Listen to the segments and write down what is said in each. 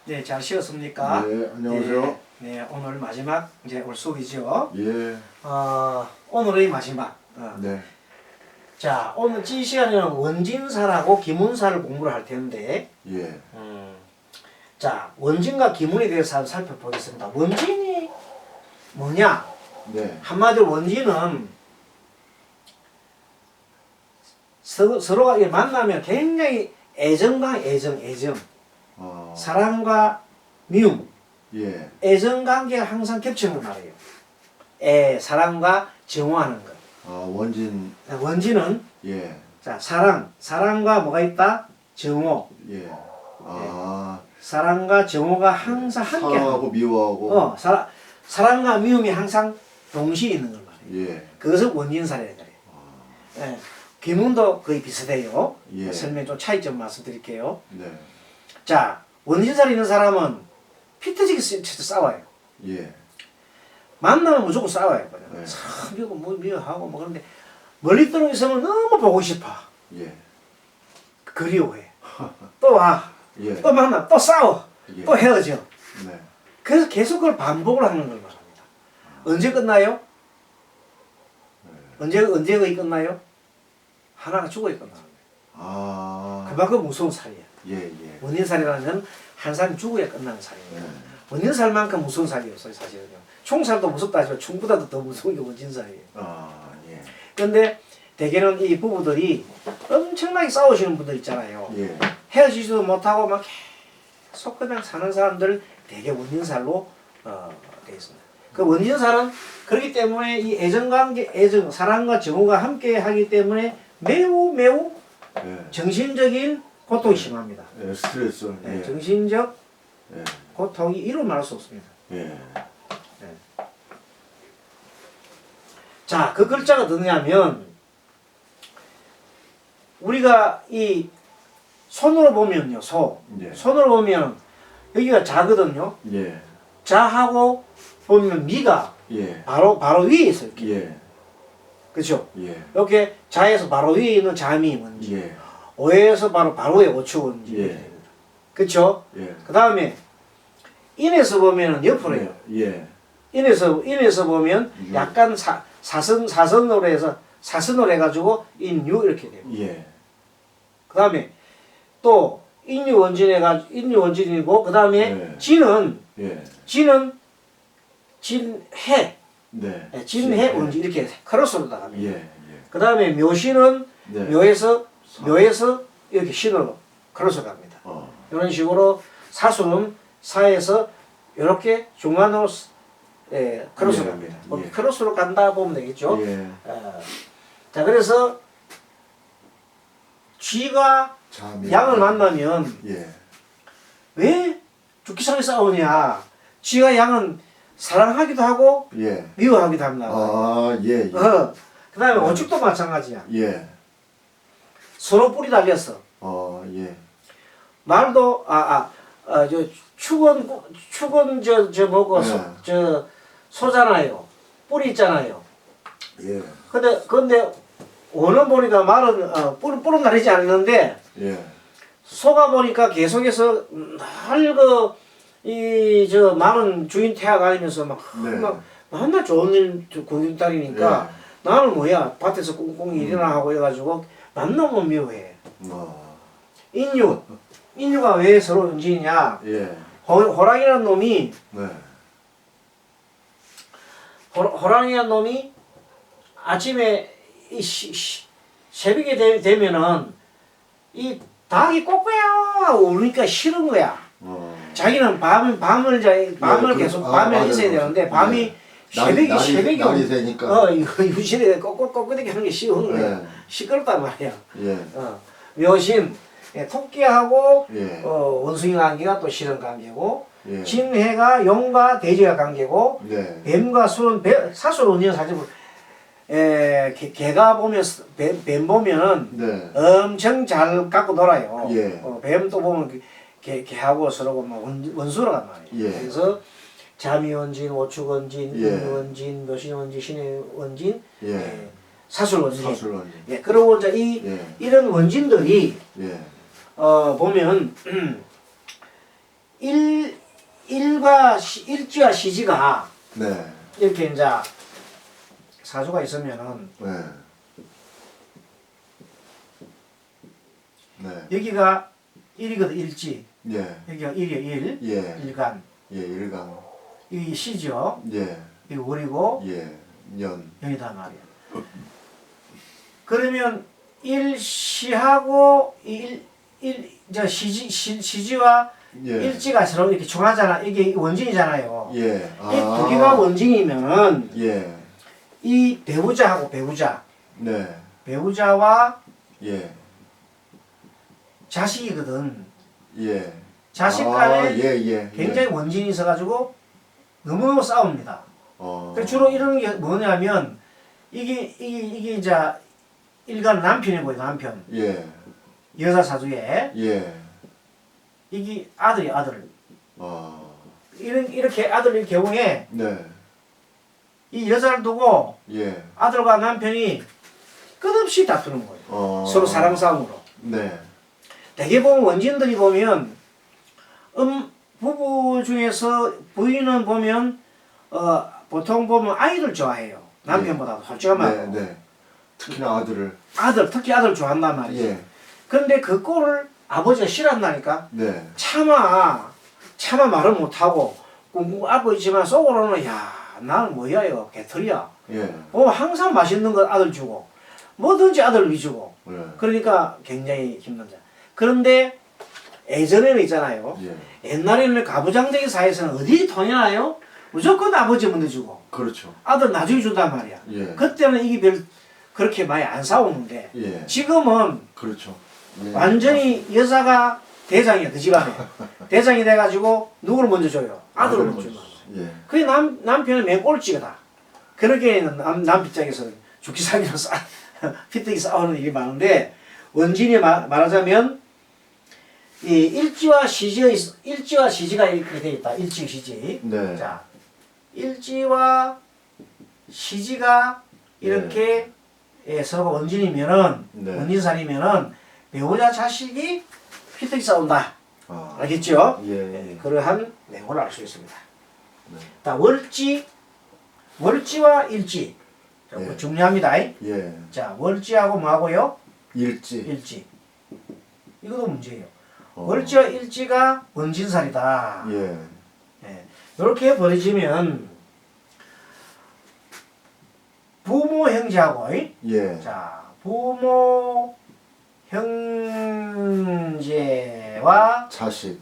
네, 잘 쉬었습니까? 네, 안녕하세요. 네, 네, 오늘 마지막 이제 올 수업이죠. 예. 오늘의 마지막. 네. 자, 오늘 이 시간에는 원진사라고 기문사를 공부를 할 텐데, 예. 자, 원진과 기문에 대해서 한번 살펴보겠습니다. 원진이 뭐냐? 네. 한마디로 원진은 서로가 만나면 굉장히 애정. 사랑과 미움, 예. 애정관계가 항상 겹치는 걸 말해요. 사랑과 정화하는 것. 원진. 원진은 예. 자 사랑과 뭐가 있다? 정호. 예. 사랑과 정호가 항상 함께. 사랑하고 미워하고. 사랑과 미움이 항상 동시에 있는 걸 말해요. 예. 그것을 원진사례라 그래요. 예. 기문도 거의 비슷해요. 예. 설명 좀 차이점 말씀드릴게요. 네. 자, 원진사례 있는 사람은 피 터지게 싸워요. 예. 만나면 무조건 싸워요. 그냥. 네. 참 미워하고 뭐 그런데 멀리 떨어져 있으면 너무 보고 싶어. 예. 그리워해. 또 와. 예. 또 만나. 또 싸워. 예. 또 헤어져. 네. 그래서 계속 그걸 반복을 하는 걸 말합니다. 언제 끝나요? 언제 거의 끝나요? 하나가 죽어야 끝나는 거예요. 그만큼 무서운 살이야. 예. 원인살이라는 한 사람이 죽어야 끝나는 살이에요. 원진살만큼 무서운 살이 없어요, 사실은요. 총살도 무섭다 하지만 총보다도 더 무서운 게 원진살이에요. 예. 그런데 대개는 이 부부들이 엄청나게 싸우시는 분들 있잖아요. 예. 헤어지지도 못하고 막 계속 그냥 사는 사람들 대개 원진살로 되어 있습니다. 그 원진살은 그렇기 때문에 이 사랑과 정호가 함께 하기 때문에 매우 예. 정신적인 고통이 심합니다. 예. 스트레스. 예. 정신적 예. 고통이 이루 말할 수 없습니다. 예. 자, 그 글자가 뭐냐면 우리가 이 손으로 보면요, 예. 손으로 보면 여기가 자거든요. 예. 자하고 보면 미가 예. 바로 위에 있어요. 이렇게. 예. 그렇죠? 예. 이렇게 자에서 바로 위에 있는 자미 원지, 예. 오에서 바로 위에 오축 원지. 예. 그렇죠? 예. 그 다음에 인에서 보면은 옆으로요. 예. 인에서 보면 약간 사선으로 해서 사선으로 해가지고 인유 이렇게 돼요. 예. 그 다음에 또 인유 원진이고 그 다음에 네. 진은 예. 진해 네. 진해 원진 이렇게 크로스로 나갑니다. 예. 그 다음에 묘신은 네. 묘에서 이렇게 신으로 크로스 갑니다. 이런 식으로 사수는 사에서 이렇게 중간으로 크로스 갑니다. 예. 크로스로 간다 보면 되겠죠. 예. 자, 그래서 쥐가 양을 만나면 예. 왜 죽기살기 싸우냐? 쥐가 양은 사랑하기도 하고 예. 미워하기도 합니다. 예. 그 다음에 오죽도 마찬가지야. 예. 서로 뿌리 달렸어. 예. 말도 축은 뭐고 소잖아요. 뿌리 있잖아요. 예. 근데 오는 보니까 말은 뿔은 가리지 않는데 예. 소가 보니까 계속해서 날 많은 주인 태워가면서 막 맨날 좋은 일 구김다리니까 나는 뭐야 밭에서 꽁꽁 일이나 하고 해가지고 만나면 미워해. 인유가 왜 서로 움직이냐? 예. 호랑이라는 놈이 네. 호랑이라는 놈이 아침에 새벽에 되면은 이 닭이 꼬꼬야 울으니까 싫은 거야. 자기는 밤을 계속 밤에 있어야 되는데 밤이 새벽이 날이 새니까. 이거 유실에 꼬꼬꼬꼬대게 하는 게 쉬운 거야. 시끄럽단 말이야. 예. 묘신 토끼하고 예. 원숭이 관계가 또 싫은 관계고 예. 진해가 용과 돼지가 관계고 네. 뱀과 술은 사수로 운영 사실 개가 보면 뱀 보면은 네. 엄청 잘 갖고 놀아요. 예. 뱀도 보면 개하고 서로 막 원수라간 말이에요. 예. 그래서 자미원진, 오축원진, 예. 인원진, 묘신원진, 신해원진, 예. 사술원진. 사술원진. 예. 그리고 이제 이런 원진들이 예. 보면 일지와 시지가 네. 이렇게 이제 사주가 있으면은 네. 네. 여기가 일이거든 일지. 예. 여기가 일이에요 일. 예. 일간. 예. 일강. 이 시죠. 예. 이 월이고 예. 년. 연이다 말이야. 그러면 일시하고 저 시지와 예. 일지가 서로 이렇게 중하잖아. 이게 원진이잖아요. 예. 이 두 개가 원진이면은 예. 이 배우자하고 네. 배우자와 예. 자식이거든. 예. 자식 간에 예. 굉장히 원진이 있어가지고 너무너무 싸웁니다. 그래서 주로 이런 게 뭐냐면 이게 이제 일간 남편이고요 남편. 예. 여자 사주에 예. 이게 아들이 아들. 아. 이렇게 아들의 경우에 네. 이 여자를 두고 예. 아들과 남편이 끝없이 다투는 거예요. 서로 사랑 싸움으로. 네. 대개 보면 원진들이 보면 부부 중에서 부인은 보면 보통 보면 아이들 좋아해요. 남편보다도 솔직한 말로. 네. 특히나 아들을. 특히 아들 좋아한단 말이지. 예. 그런데 그 꼴을 아버지가 싫어한다니까. 네. 차마 말을 못하고 꿍꿍 앓고 있지만 속으로는 야 나는 뭐야 이거 개털이야. 예. 항상 맛있는 거 아들 주고 뭐든지 아들 위주고. 네. 그러니까 굉장히 힘들다. 그런데 예전에는 있잖아요. 예. 옛날에는 가부장제의 사회에서는 어디 돈이 나요? 무조건 아버지 먼저 주고 그렇죠. 아들 나중에 준단 말이야. 예. 그때는 이게 별 그렇게 많이 안 싸우는데 예. 지금은 그렇죠. 예. 완전히 여자가 대장이야 그 집안에. 대장이 돼가지고 누구를 먼저 줘요? 아들을 먼저 주는 거야. 예. 그게 남편은 맨 꼴찌가. 그러기에는 남 입장에서는 죽기 살기로 피뜨기 싸우는 일이 많은데 원진이 말하자면 이 일지와 시지가 이렇게 돼 있다. 일지 시지. 네. 자, 일지와 시지가 이렇게 서로가 원진이면은 네. 원진살이면은 배우자 자식이 피뜨기 싸운다. 아. 알겠죠? 예. 그러한 내용을 알 수 있습니다. 네. 자, 월지와 일지. 자, 예. 중요합니다. 예. 자, 월지하고 뭐하고요? 일지. 일지. 이것도 문제예요. 어. 월지와 일지가 원진살이다. 예. 이렇게 벌어지면 부모 형제하고 예. 자, 부모 형제와 자식.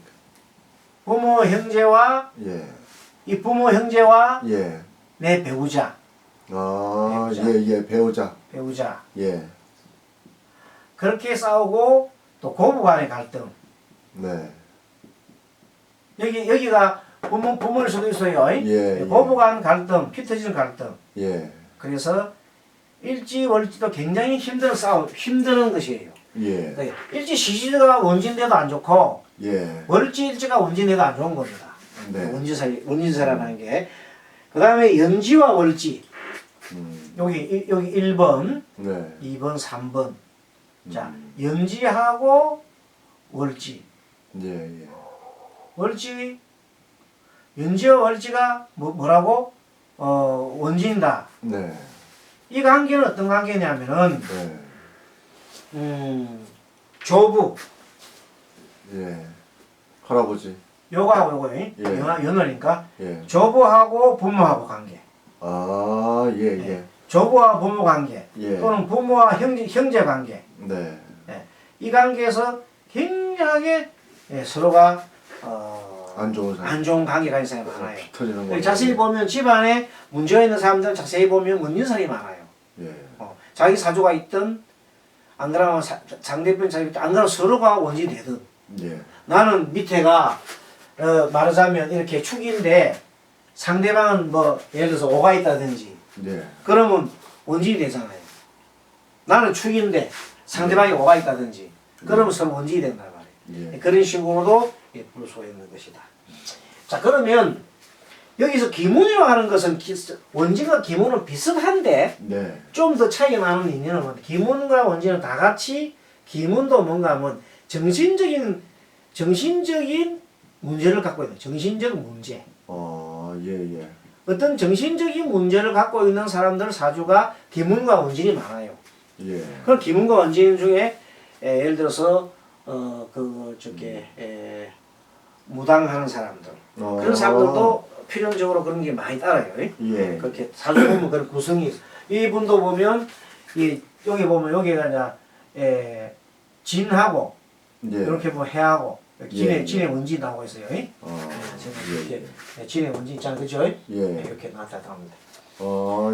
부모 형제와 예. 이 부모 형제와 예. 내 배우자. 아, 배우자. 예. 배우자. 예. 그렇게 싸우고 또 고부 간의 갈등. 네. 여기가 부모일 수도 있어요. 예. 고부 간 갈등, 피 터지는 갈등. 예. 그래서 일지 월지도 굉장히 힘드는 것이에요. 예. 일지 시지가 원진돼도 안 좋고 예. 월지 일지가 원진돼도 안 좋은 겁니다. 네. 원진사라는 게. 그 다음에 연지와 월지. 여기 1번, 네. 2번, 3번. 자, 연지하고 월지. 예. 월지, 연지와 월지가 뭐라고? 원진이다. 네. 이 관계는 어떤 관계냐면은, 네. 조부. 예. 할아버지. 요거하고 요거, 예. 연어니까. 예. 조부하고 부모하고 관계. 아, 예. 조부와 부모 관계. 예. 또는 부모와 형제 관계. 네. 이 관계에서 굉장하게 서로가 안 좋은 사람. 안 좋은 관계가 있는 사람이 많아요. 터지는 거. 자세히 보면 집안에 문제가 있는 사람들은 자세히 보면 원진살이 많아요. 예. 자기 사주가 있든 안 그러면 상대편 자기 안 그러면 서로가 원진이 되든. 예. 나는 밑에가 말하자면 이렇게 축인데 상대방은 뭐 예를 들어서 오가 있다든지 예. 그러면 원진이 되잖아요. 나는 축인데 상대방이 오가 있다든지 그러면 서로 원진이 된단 말이에요. 예. 그런 식으로도 볼 수가 있는 것이다. 자, 그러면 여기서 기문이라고 하는 것은 원진과 기문은 비슷한데 네. 좀 더 차이가 나는 의미는 뭔데? 기문과 원진은 다 같이 기문도 뭔가 하면 정신적인 문제를 갖고 있는 정신적 문제. 예, 예. 어떤 정신적인 문제를 갖고 있는 사람들 사주가 기문과 원진이 많아요. 예. 그럼 기문과 원진 중에 예를 들어서 무당하는 사람들 그런 사람들도 필연적으로 그런 게 많이 따라요. 예. 그렇게 사주 보면 그런 구성이 있어. 이분도 보면 여기 보면 여기가 이제 진하고 예. 이렇게 뭐 해하고 예. 진의 원진 나오고 있어요. 지금 이렇게 진의 원진 있잖아요, 그죠? 예. 이렇게 나타납니다.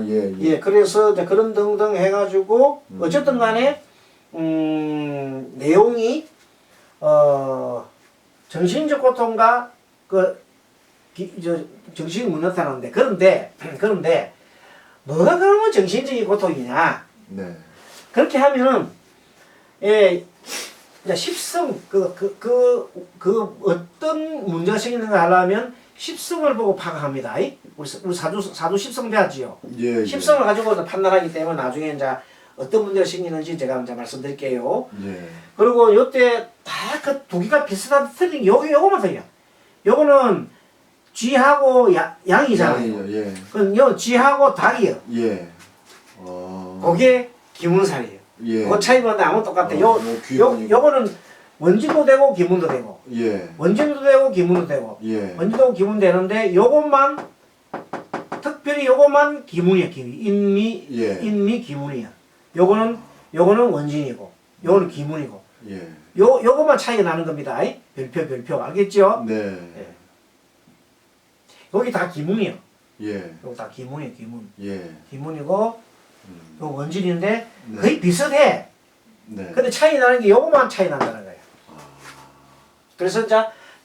예, 예. 예, 그래서 이제 그런 등등 해가지고 어쨌든 간에 내용이 정신적 고통과 정신이 무너뜨리는데 그런데 뭐가 그러면 정신적인 고통이냐? 네. 그렇게 하면은 이제 십성 어떤 문제가 생기는가 하려면 십성을 보고 파악합니다. 우리 사주 십성 배웠지요. 예, 예. 십성을 가지고 판단하기 때문에 나중에 이제 어떤 문제가 생기는지 제가 이제 말씀드릴게요. 예. 그리고 요때 다 그 두 개가 비슷한 틀린 요거만 틀려. 요거는 쥐하고 양이잖아요. 양이요, 예. 요 쥐하고 닭이요. 예. 그게 기문살이에요. 예. 그 차이만 아무 똑같아. 요거는 원진도 되고 기문도 되고. 예. 원진도 되고 기문도 되고. 예. 원진도 기문 되는데 요것만 특별히 요것만 기문이야. 인미 예. 인미 기문이야. 요거는 원진이고 요거는 기문이고. 예. 요것만 차이가 나는 겁니다. 별표 알겠죠? 네. 예. 여기 다 기문이요. 예. 요거 다 기문이에요. 기문. 예. 기문이고 요 원진인데 네. 거의 비슷해. 네. 근데 차이 나는 게 요것만 차이 난다는 거예요. 그래서 이제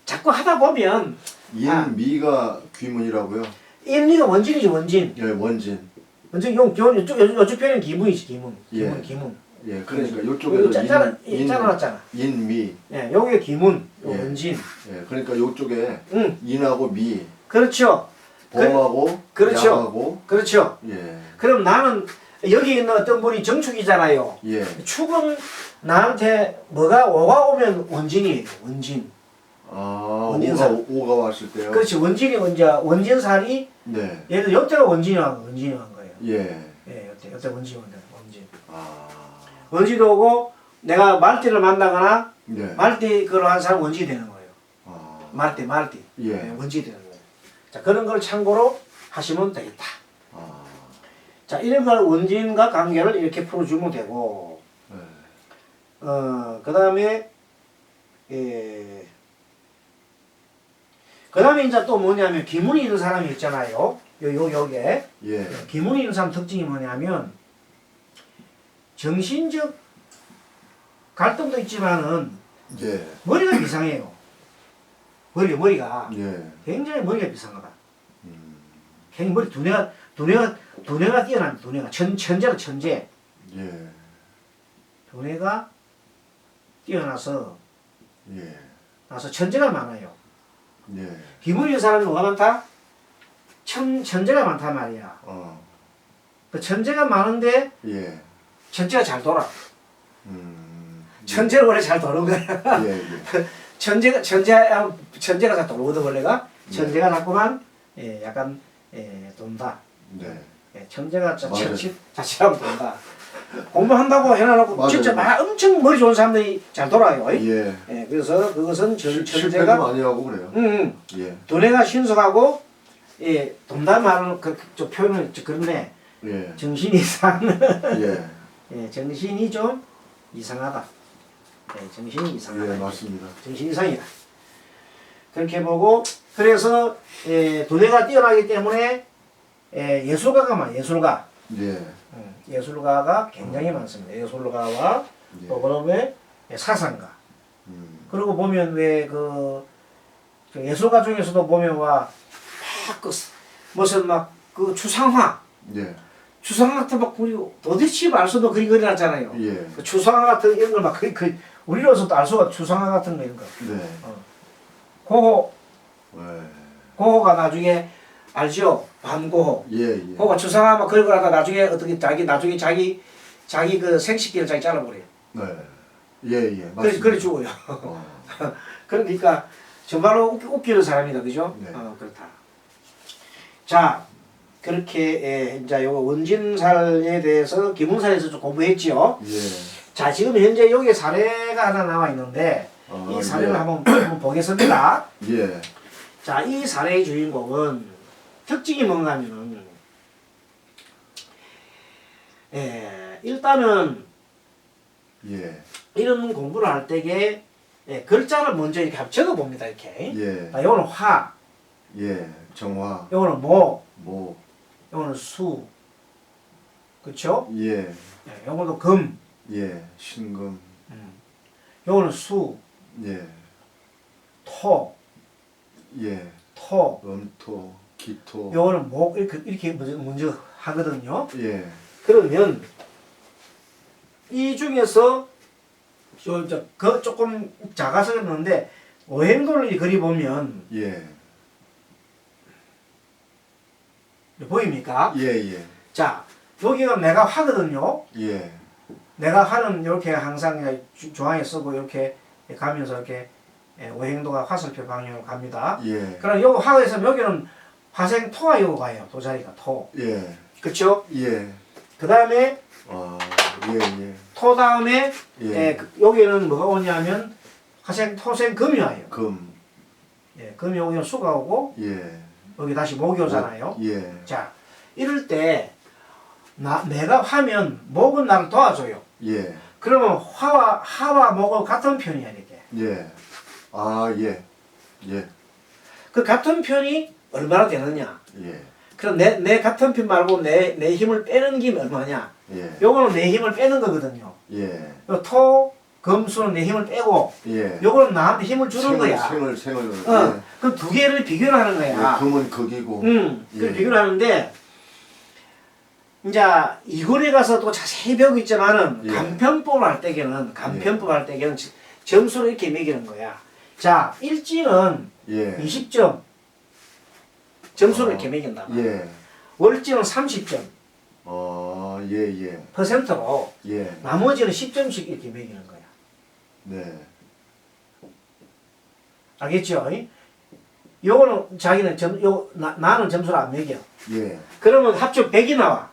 자꾸 하다 보면 인미가 귀문이라고요? 인미가 원진이지 원진. 예, 원진. 원진 요쪽 편은 기문이지 기문. 예. 기문. 예, 그러니까 요쪽에도 짜놨잖아. 인미. 예, 여기가 기문, 요 예. 원진. 예, 그러니까 요쪽에 응. 인하고 미, 그렇죠. 범하고 그렇죠. 양하고. 그렇죠. 예. 그럼 나는 여기 있는 어떤 분이 정축이잖아요. 예. 축은 나한테 뭐가 오가 오면 원진이에요. 원진. 원진살. 오가 왔을 때요. 그렇지. 원진이 원진살이 네. 예를 들어 여태가 원진이 한 거예요. 예. 예, 여태 원진이 온 거예요. 원진. 원진도 오고 내가 말띠를 만나거나 네. 말띠 그걸 한 사람 원진이 되는 거예요. 말띠. 예. 원진이 되는 거예요. 자, 그런 걸 참고로 하시면 되겠다. 자, 이런 걸 원진과 관계를 이렇게 풀어주면 되고, 네. 그 다음에, 그 다음에 이제 또 뭐냐면, 기문이 있는 사람이 있잖아요. 요게. 예. 기문이 있는 사람 특징이 뭐냐면, 정신적 갈등도 있지만은, 예. 머리가 이상해요. 머리가. 예. 굉장히 머리가 이상하다. 굉장히 머리 두뇌가 뛰어납니다. 두뇌가 천재다 천재. 예. 두뇌가 뛰어나서 예. 천재가 많아요. 예. 기분이 있는 사람이 뭐가 많다? 천재가 많단 말이야. 그 천재가 많은데 예. 천재가 잘 돌아. 천재가 원래 잘 도는 거야. 예. 예. 천재가 잘 돌거든 원래가. 천재가 자꾸만 약간 돈다. 네. 천재가 자칫하면 돈다. 공부한다고 해놔놓고 맞아요. 진짜 엄청 머리 좋은 사람들이 잘 돌아요. 예. 그래서 그것은 실패도 천재가 많이 하고 그래요. 예. 두뇌가 신속하고 돈다 말은 좀 표현은 그런데 예. 정신이 이상. 예. 정신이 좀 이상하다. 정신이 이상하다. 예, 맞습니다. 정신 이상이다. 그렇게 보고 그래서 두뇌가 뛰어나기 때문에 예술가가 많아요. 예술가. 예. 예술가가 굉장히 많습니다. 예술가와 예. 또 그다음에 사상가. 그리고 보면 왜 그 예술가 중에서도 보면 무슨 그 추상화. 예. 추상화 같은 막 우리 도대체 알 수도 그리 그려놨잖아요. 예. 그 추상화 같은 이런 걸 막 우리로서도 알 수가 추상화 같은 거 이런 거. 네. 고호. 예. 고호가 나중에 알죠? 반고호. 예. 예. 고호가 추상화 막 그런 거라다 나중에 어떻게 자기 그 생식기를 자기 잘라버려요. 네. 예. 예. 맞습니다. 그래 죽어요. 그러니까 정말로 웃기는 사람이다, 그죠? 네. 그렇다. 자, 그렇게 이제 요거 원진살에 대해서 기문살에서 좀 공부했지요. 예. 자, 지금 현재 여기 사례가 하나 나와 있는데 이 사례를 예. 한번 보겠습니다. 예. 자, 이 사례의 주인공은 특징이 뭔가 하면은 일단은 예. 이런 공부를 할 때에 글자를 먼저 이렇게 적어 봅니다. 이렇게. 예. 자, 요거는 화, 예. 정화. 요거는 모, 모. 요거는 수, 그렇죠? 예. 요거도 금, 예. 신금. 요거는 수, 예. 토, 예. 토, 음토. 기토. 요거는 목 이렇게 먼저 하거든요. 예. 그러면 이 중에서 그 조금 작아서 그러는데 오행도를 그려보면 예. 보입니까? 예. 예. 자, 여기가 내가 화거든요. 예. 내가 화는 이렇게 항상 중앙에 쓰고 이렇게 가면서 이렇게 오행도가 화살표 방향으로 갑니다. 예. 그럼 여기 화가 있으면 여기는 화생 토가 여기 가요. 도자리가 토. 예. 그쵸? 예. 그 다음에 아, 예, 예. 토 다음에 예. 여기는 뭐가 오냐면 화생 토생 금이 와요. 금. 금이 오면 수가 오고 예. 여기 다시 목이 오잖아요. 예. 자, 이럴 때 내가 화면 목은 나를 도와줘요. 예. 그러면 하와 목은 같은 편이야 이렇게. 예. 아, 예. 예. 그 같은 편이 얼마나 되느냐? 예. 그럼 내 같은 편 말고 내 힘을 빼는 게 얼마냐? 예. 요거는 내 힘을 빼는 거거든요. 예. 요 토, 금수는 내 힘을 빼고 예. 요거는 나한테 힘을 주는 거야. 생을. 예. 그 두 개를 비교를 하는 거야. 금은 극이고. 그 예. 비교를 하는데 이제 이거에 가서 또 자세히 배우고 있지만은 예. 간편법 할 때에는 점수를 이렇게 매기는 거야. 자, 일지는 예. 20점 점수를 이렇게 매긴다. 예. 월지는 30점 예, 예. 퍼센트로 예. 나머지는 10점씩 이렇게 매기는 거야. 네. 알겠죠? 요거는 자기는 나는 점수를 안 매겨. 예. 그러면 합쳐 100이 나와.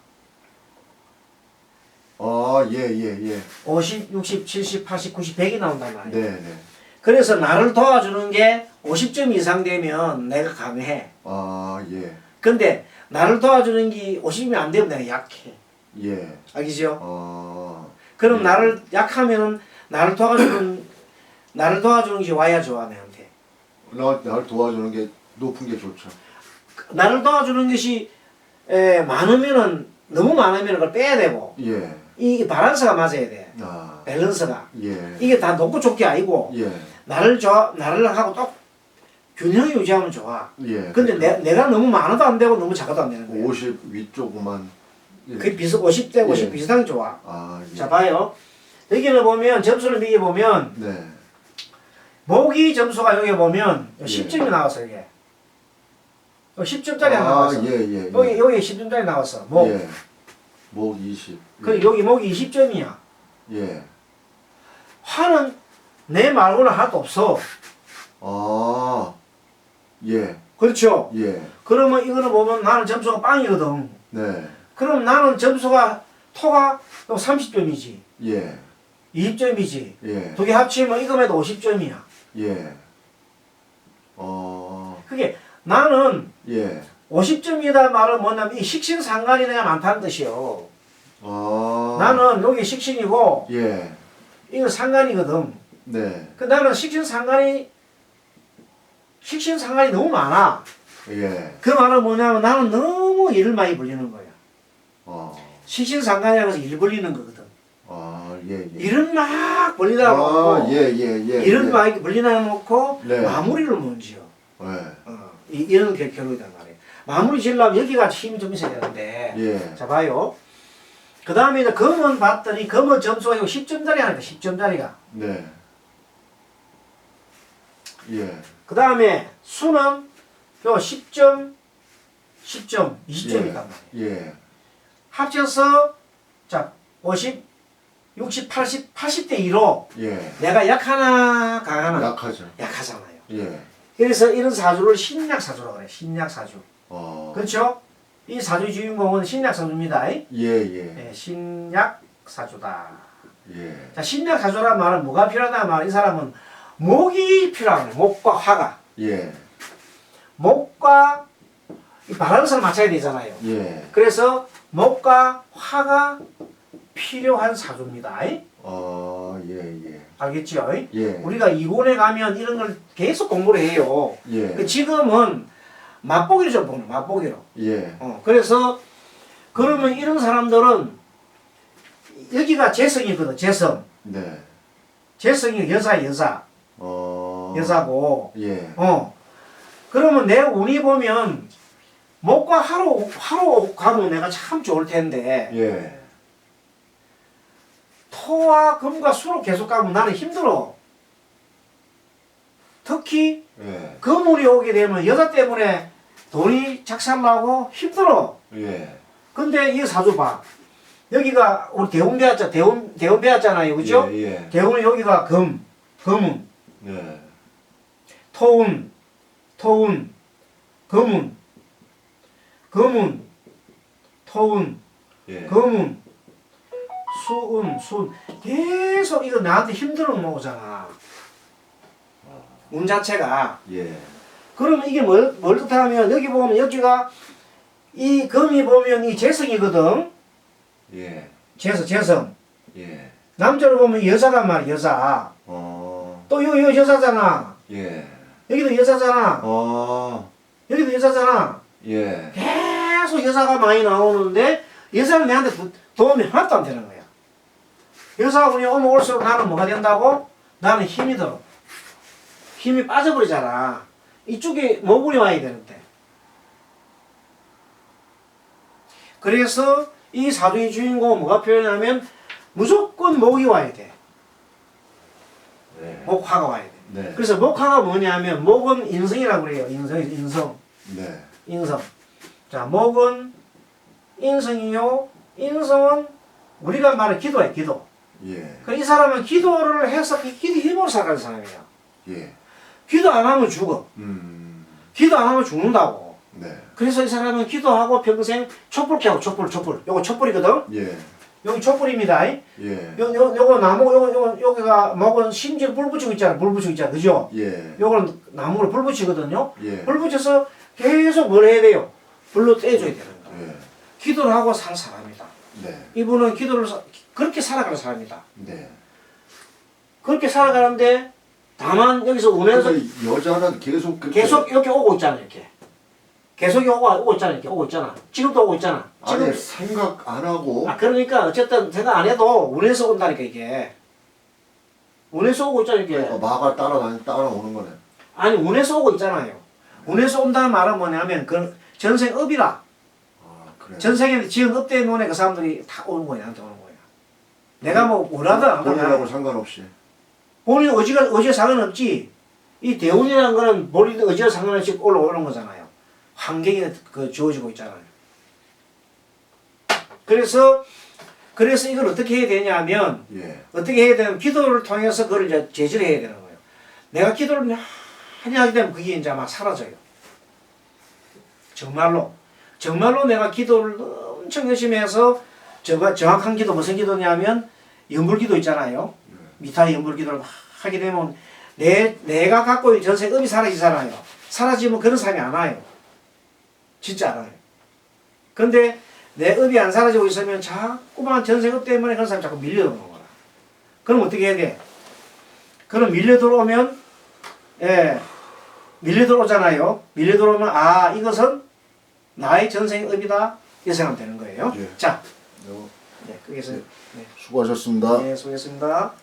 예, 예, 예. 50, 60, 70, 80, 90, 100이 나온단 말이야. 네, 네. 그래서 나를 도와주는 게 50점 이상 되면 내가 강해. 아, 예. 근데 나를 도와주는 게 50이 안 되면 내가 약해. 예. 알겠죠? 그럼 예. 나를 약하면은 나를 도와주는 게 와야 좋아 내한테. 나를 도와주는 게 높은 게 좋죠. 나를 도와주는 것이 많으면은 너무 많으면 그걸 빼야 되고 예. 이 밸런스가 맞아야 돼. 아. 밸런스가. 예. 이게 다 높고 좁게 아니고 예. 나를 하고 또 균형이 유지하면 좋아. 예. 근데 내가 너무 많아도 안 되고 너무 작아도 안 되는 거야. 50 위쪽만. 예. 그 50대 50 예. 비슷한 게 좋아. 아, 예. 자 봐요. 여기를 보면 점수를 매겨 보면 네. 모기 점수가 여기 보면 예. 10점이 나왔어 이게. 10점짜리 나왔어. 예, 예. 여기 10점짜리 나왔어. 목. 예. 목 20. 그 여기 목이 20점이야. 예. 화는 내 말고는 하나도 없어. 아. 예. 그렇죠? 예. 그러면 이거는 보면 나는 점수가 빵이거든. 네. 그럼 나는 점수가 토가 30점이지. 예. 20점이지. 예. 두 개 합치면 이거에도 50점이야. 예. 그게 나는 예. 50점이다 말은 뭐냐면 이 식신상관이 내가 많다는 뜻이요. 아. 나는 여기 식신이고 예. 이건 상관이거든. 네. 그 나는 식신상관이 너무 많아. 예. 그 말은 뭐냐면 나는 너무 일을 많이 벌리는 거야. 식신상관이라고 해서 일 벌리는 거거든. 예, 예. 일은 막 벌리다 놓고 예, 예, 예. 일은 예. 막 벌리다 놓고 네. 마무리를 못 지어. 예. 이런 게 결론이란 말이에요. 마무리 지으려면 여기가 힘이 좀 있어야 되는데. 예. 자 봐요. 그 다음에 이제 검은 봤더니 검은 점수가 이거 10점짜리 하니까 10점짜리가. 네. 예. 그 다음에 수는 요 10점, 10점, 20점이란 말이에요. 예. 합쳐서 자 50, 60, 80, 80대 2로 예. 내가 약하나 강하나 약하죠. 약하잖아요. 예. 그래서 이런 사주를 신약사주라고 그래. 신약사주. 그렇죠? 이 사주의 주인공은 신약사주입니다. 예, 예. 네, 신약사주다. 예. 자, 신약사주란 말은 뭐가 필요하다 말. 이 사람은 목이 필요한 거예요. 목과 화가. 예. 목과 이 바란스를 맞춰야 되잖아요. 예. 그래서 목과 화가 필요한 사주입니다. 예, 예. 알겠죠? 예. 우리가 이군에 가면 이런 걸 계속 공부를 해요. 예. 지금은 맛보기로 좀 보는 맛보기로. 예. 그래서 그러면 이런 사람들은 여기가 재성이거든. 재성. 네. 재성이 여자. 여자고. 예. 그러면 내 운이 보면 목과 화로 가면 내가 참 좋을 텐데 예. 토와 금과 수로 계속 가면 나는 힘들어. 특히 예. 금운이 오게 되면 여자 때문에 돈이 작살나고 힘들어. 예. 근데 이 사주 봐. 여기가 우리 대운 배웠잖아요. 그죠? 예. 예. 대운은 여기가 금운, 네. 토운, 금운, 토운, 예. 금운, 수운. 계속 이거 나한테 힘들어 오잖아. 운 자체가. 예. 그러면 이게 뭘 뜻하면 여기 보면 여기가 이 금이 보면 이 재성이거든. 예. 재성. 예. 남자를 보면 여자란 말이야. 여자. 또 요 여자잖아. 예. 여기도 여자잖아. 여기도 여자잖아. 예. 계속 여자가 많이 나오는데 여자는 내한테 도움이 하나도 안 되는 거야. 여자가 오면 올수록 나는 뭐가 된다고? 나는 힘이 들어. 힘이 빠져버리잖아. 이쪽에 모군이 와야 되는데. 그래서 이 사주의 주인공은 뭐가 필요하냐면 무조건 목이 와야 돼. 네. 목화가 와야 돼. 네. 그래서 목화가 뭐냐면 목은 인성이라고 그래요. 인성. 네. 인성. 자, 목은 인성이요. 인성은 우리가 말하는 기도야, 기도. 예. 이 사람은 기도를 해서 기도 힘으로 살아가는 사람이야. 예. 기도 안 하면 죽어. 기도 안 하면 죽는다고. 네. 그래서 이 사람은 기도하고 평생 촛불 켜고 촛불. 요거 촛불이거든. 예. 여기 촛불입니다. 예. 요거 나무 여기가 목은 심지어 불 붙이고 있잖아. 그죠? 예. 요거는 나무로 불 붙이거든요. 예. 불 붙여서 계속 뭘 해야 돼요? 불로 떼줘야 되는 거야. 예. 기도를 하고 살 사람이다. 네. 이분은 그렇게 살아가는 사람이다. 네. 그렇게 살아가는데 다만 여기서 운에서 여자는 계속 그렇게 계속 이렇게 오고 있잖아. 이렇게 계속 오고 있잖아. 이렇게 오고 있잖아. 지금도 오고 있잖아. 아니 생각 안 하고 그러니까 어쨌든 생각 안 해도 운에서 온다니까 이게. 운에서 오고 있잖아 이게. 마가 따라오는 거네. 아니 운에서 오고 있잖아요. 운에서 온다는 말은 뭐냐면 그 전생업이라. 그래. 전생에 지은 업 때문에 그 사람들이 다 오는 거야. 나한테 오는 거야. 내가 뭐 원하든 안 본인하고 하든 상관없이. 본인 의지가 상관없지. 이 대운이라는 거는 본인 의지가 상관없이 올라오는 거잖아요. 환경이 주어지고 있잖아요. 그래서 이걸 어떻게 해야 되냐면 예. 어떻게 해야 되냐면 기도를 통해서 그걸 이제 제지를 해야 되는 거예요. 내가 기도를 많이 하게 되면 그게 이제 막 사라져요. 정말로 내가 기도를 엄청 열심히 해서 정확한 기도 무슨 기도냐면 연불기도 있잖아요. 미타 연불기도를 막 하게 되면 내가 갖고 있는 전생 업이 사라지잖아요. 사라지면 그런 사람이 안 와요. 진짜 안 와요. 근데 내 업이 안 사라지고 있으면 자꾸만 전생 업 때문에 그런 사람이 자꾸 밀려 들어오는 거야. 그럼 어떻게 해야 돼? 그럼 밀려 들어오면 밀려 들어오잖아요. 밀려 들어오면 이것은 나의 전생의 업이다. 이렇게 생각하면 되는 거예요. 예. 자, 거기서 수고하셨습니다. 수고했습니다.